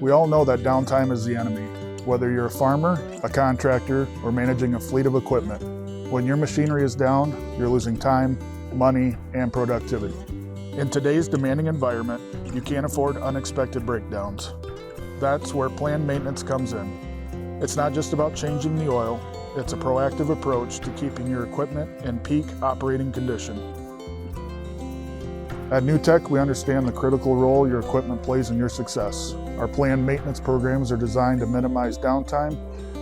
We all know that downtime is the enemy. Whether you're a farmer, a contractor, or managing a fleet of equipment, when your machinery is down, you're losing time, money, and productivity. In today's demanding environment, you can't afford unexpected breakdowns. That's where planned maintenance comes in. It's not just about changing the oil, it's a proactive approach to keeping your equipment in peak operating condition. At NewTek, we understand the critical role your equipment plays in your success. Our planned maintenance programs are designed to minimize downtime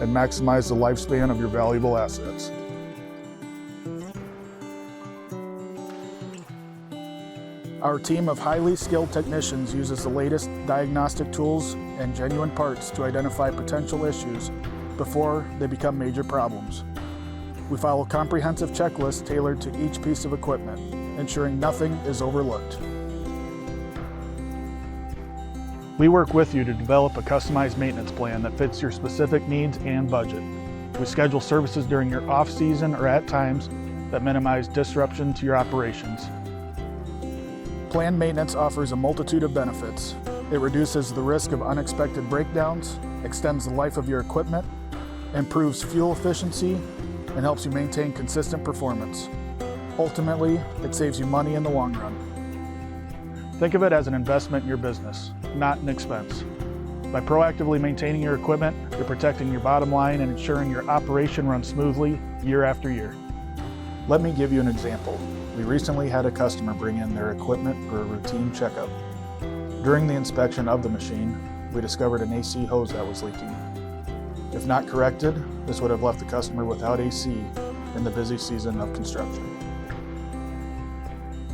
and maximize the lifespan of your valuable assets. Our team of highly skilled technicians uses the latest diagnostic tools and genuine parts to identify potential issues before they become major problems. We follow comprehensive checklists tailored to each piece of equipment, ensuring nothing is overlooked. We work with you to develop a customized maintenance plan that fits your specific needs and budget. We schedule services during your off-season or at times that minimize disruption to your operations. Planned maintenance offers a multitude of benefits. It reduces the risk of unexpected breakdowns, extends the life of your equipment, improves fuel efficiency, and helps you maintain consistent performance. Ultimately, it saves you money in the long run. Think of it as an investment in your business, not an expense. By proactively maintaining your equipment, you're protecting your bottom line and ensuring your operation runs smoothly year after year. Let me give you an example. We recently had a customer bring in their equipment for a routine checkup. During the inspection of the machine, we discovered an AC hose that was leaking. If not corrected, this would have left the customer without AC in the busy season of construction.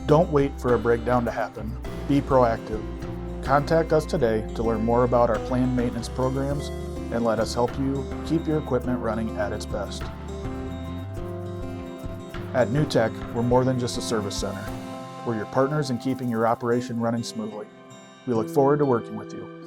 Don't wait for a breakdown to happen. Be proactive. Contact us today to learn more about our planned maintenance programs and let us help you keep your equipment running at its best. At NewTek, we're more than just a service center. We're your partners in keeping your operation running smoothly. We look forward to working with you.